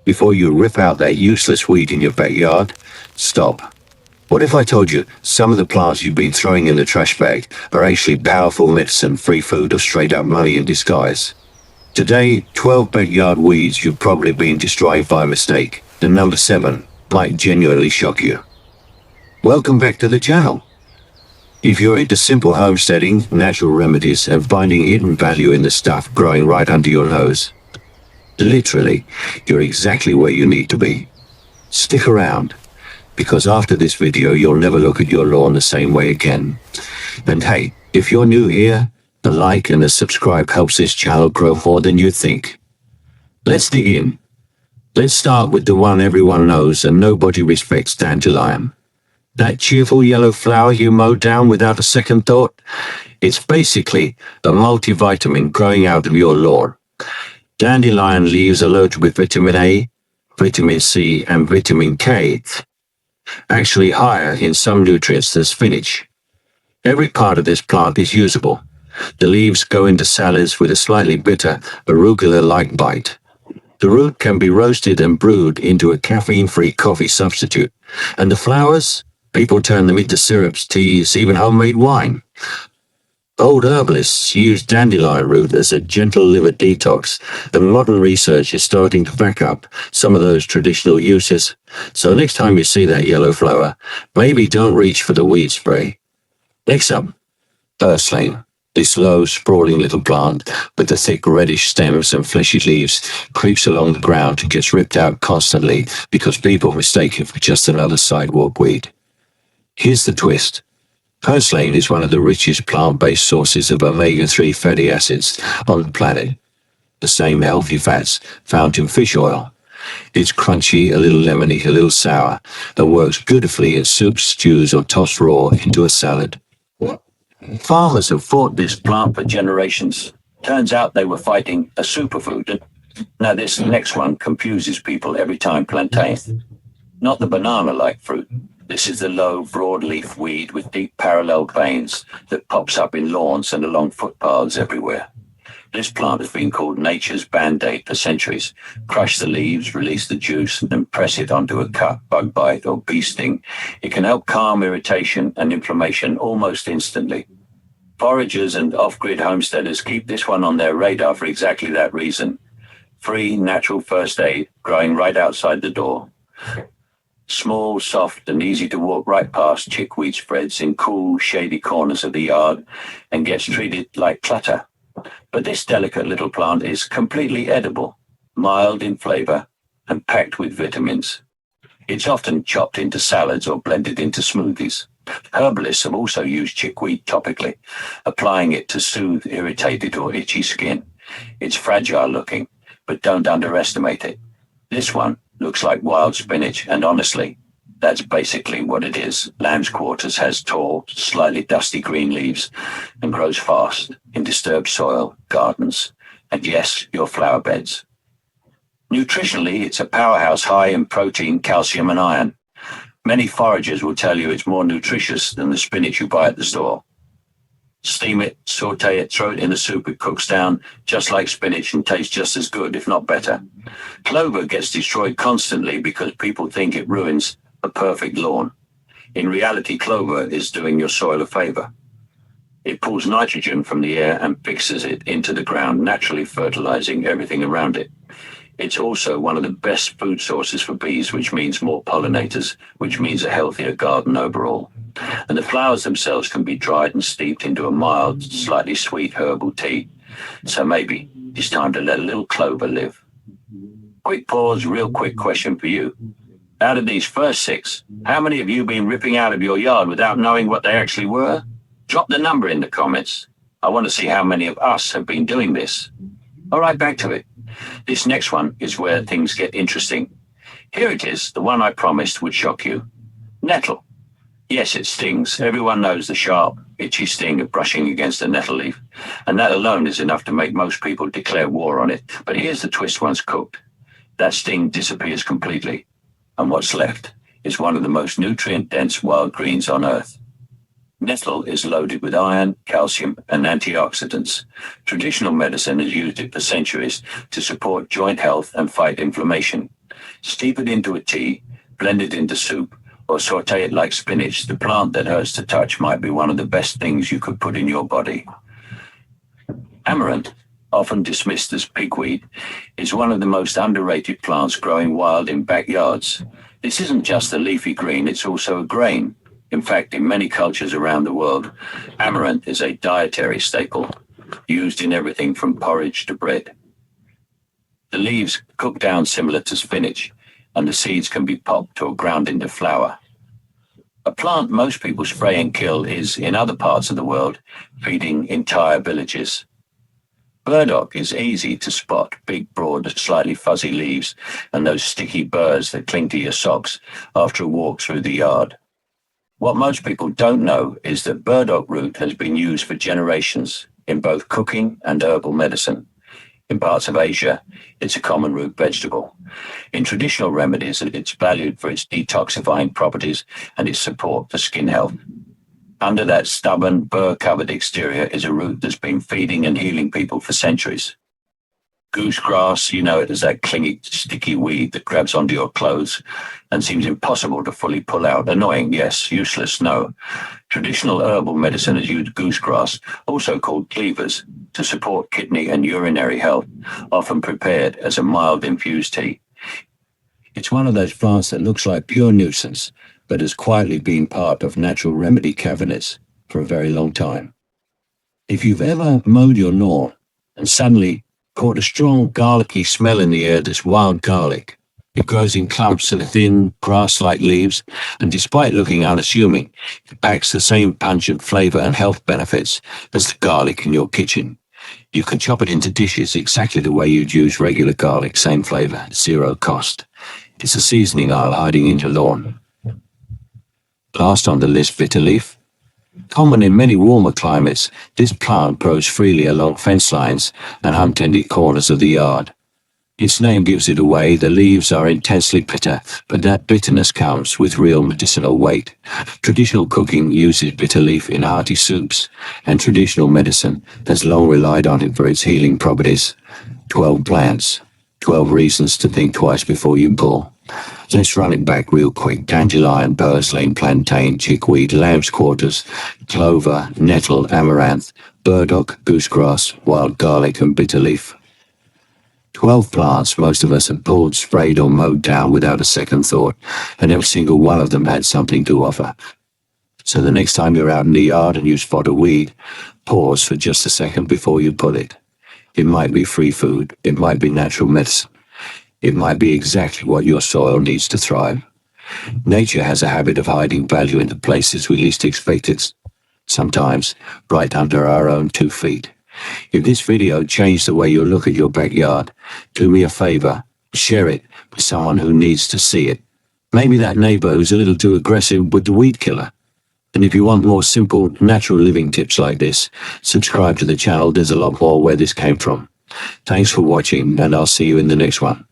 Before you rip out that useless weed in your backyard, stop. What if I told you some of the plants you've been throwing in the trash bag are actually powerful medicine, free food, or straight up money in disguise? Today, 12 backyard weeds you've probably been destroyed by mistake. The number 7 might genuinely shock you. Welcome back to the channel. If you're into simple homesteading, natural remedies, and finding hidden value in the stuff growing right under your nose, literally, you're exactly where you need to be. Stick around, because after this video, you'll never look at your lawn the same way again. And hey, if you're new here, the like and the subscribe helps this channel grow more than you think. Let's dig in. Let's start with the one everyone knows and nobody respects, Dandelion. That cheerful yellow flower you mowed down without a second thought? It's basically a multivitamin growing out of your lawn. Dandelion leaves are loaded with vitamin A, vitamin C, and vitamin K, actually higher in some nutrients than spinach. Every part of this plant is usable. The leaves go into salads with a slightly bitter, arugula-like bite. The root can be roasted and brewed into a caffeine-free coffee substitute. And the flowers? People turn them into syrups, teas, even homemade wine. Old herbalists use dandelion root as a gentle liver detox, and modern research is starting to back up some of those traditional uses. So next time you see that yellow flower, maybe don't reach for the weed spray. Next up, Purslane. This low, sprawling little plant with the thick reddish stems and fleshy leaves creeps along the ground and gets ripped out constantly because people mistake it for just another sidewalk weed. Here's the twist. Purslane is one of the richest plant-based sources of omega-3 fatty acids on the planet. The same healthy fats found in fish oil. It's crunchy, a little lemony, a little sour, and works beautifully in soups, stews, or tossed raw into a salad. Farmers have fought this plant for generations. Turns out they were fighting a superfood. Now this next one confuses people every time. Plantain. Not the banana-like fruit. This is the low, broadleaf weed with deep parallel veins that pops up in lawns and along footpaths everywhere. This plant has been called nature's band-aid for centuries. Crush the leaves, release the juice, and press it onto a cut, bug bite, or bee sting. It can help calm irritation and inflammation almost instantly. Foragers and off-grid homesteaders keep this one on their radar for exactly that reason. Free, natural first aid, growing right outside the door. Small, soft, and easy to walk right past, chickweed spreads in cool, shady corners of the yard and gets treated like clutter. But this delicate little plant is completely edible, mild in flavor, and packed with vitamins. It's often chopped into salads or blended into smoothies. Herbalists have also used chickweed topically, applying it to soothe irritated or itchy skin. It's fragile looking, but don't underestimate it. This one looks like wild spinach, and honestly, that's basically what it is. Lamb's quarters has tall, slightly dusty green leaves and grows fast in disturbed soil, gardens, and yes, your flower beds. Nutritionally, it's a powerhouse high in protein, calcium, and iron. Many foragers will tell you it's more nutritious than the spinach you buy at the store. Steam it, saute it, throw it in the soup, it cooks down just like spinach and tastes just as good, if not better. Clover gets destroyed constantly because people think it ruins a perfect lawn. In reality, clover is doing your soil a favor. It pulls nitrogen from the air and fixes it into the ground, naturally fertilizing everything around it. It's also one of the best food sources for bees, which means more pollinators, which means a healthier garden overall. And the flowers themselves can be dried and steeped into a mild, slightly sweet herbal tea. So maybe it's time to let a little clover live. Quick pause, real quick question for you. Out of these first 6, how many of you been ripping out of your yard without knowing what they actually were? Drop the number in the comments. I want to see how many of us have been doing this. All right, back to it. This next one is where things get interesting. Here it is, the one I promised would shock you. Nettle. Yes, it stings. Everyone knows the sharp, itchy sting of brushing against a nettle leaf, and that alone is enough to make most people declare war on it. But here's the twist once cooked. That sting disappears completely, and what's left is one of the most nutrient-dense wild greens on Earth. Nettle is loaded with iron, calcium, and antioxidants. Traditional medicine has used it for centuries to support joint health and fight inflammation. Steep it into a tea, blend it into soup, or saute it like spinach. The plant that hurts to touch might be one of the best things you could put in your body. Amaranth, often dismissed as pigweed, is one of the most underrated plants growing wild in backyards. This isn't just a leafy green, it's also a grain. In fact, in many cultures around the world, amaranth is a dietary staple, used in everything from porridge to bread. The leaves cook down similar to spinach, and the seeds can be popped or ground into flour. A plant most people spray and kill is, in other parts of the world, feeding entire villages. Burdock is easy to spot, big, broad, slightly fuzzy leaves, and those sticky burrs that cling to your socks after a walk through the yard. What most people don't know is that burdock root has been used for generations in both cooking and herbal medicine. In parts of Asia, it's a common root vegetable. In traditional remedies, it's valued for its detoxifying properties and its support for skin health. Under that stubborn, burr-covered exterior is a root that's been feeding and healing people for centuries. Goosegrass, you know it as that clingy, sticky weed that grabs onto your clothes and seems impossible to fully pull out. Annoying, yes. Useless, no. Traditional herbal medicine has used goosegrass, also called cleavers, to support kidney and urinary health, often prepared as a mild infused tea. It's one of those plants that looks like pure nuisance, but has quietly been part of natural remedy cabinets for a very long time. If you've ever mowed your lawn and suddenly caught a strong garlicky smell in the air that's wild garlic, it grows in clumps of thin, grass-like leaves, and despite looking unassuming, it packs the same pungent flavor and health benefits as the garlic in your kitchen. You can chop it into dishes exactly the way you'd use regular garlic, same flavor, zero cost. It's a seasoning aisle hiding in your lawn. Last on the list, bitter leaf. Common in many warmer climates, this plant grows freely along fence lines and untended corners of the yard. Its name gives it away. The leaves are intensely bitter, but that bitterness comes with real medicinal weight. Traditional cooking uses bitter leaf in hearty soups, and traditional medicine has long relied on it for its healing properties. 12 plants, 12 reasons to think twice before you pull. Let's run it back real quick. Dandelion, Purslane, Plantain, Chickweed, lamb's quarters, Clover, Nettle, Amaranth, burdock, goosegrass, wild garlic, and bitter leaf. 12 plants most of us have pulled, sprayed, or mowed down without a second thought, and every single one of them had something to offer. So the next time you're out in the yard and you spot a weed, pause for just a second before you pull it. It might be free food, it might be natural medicine. It might be exactly what your soil needs to thrive. Nature has a habit of hiding value in the places we least expect it, sometimes right under our own 2 feet. If this video changed the way you look at your backyard, do me a favor, share it with someone who needs to see it. Maybe that neighbor who's a little too aggressive with the weed killer. And if you want more simple, natural living tips like this, subscribe to the channel. There's a lot more where this came from. Thanks for watching, and I'll see you in the next one.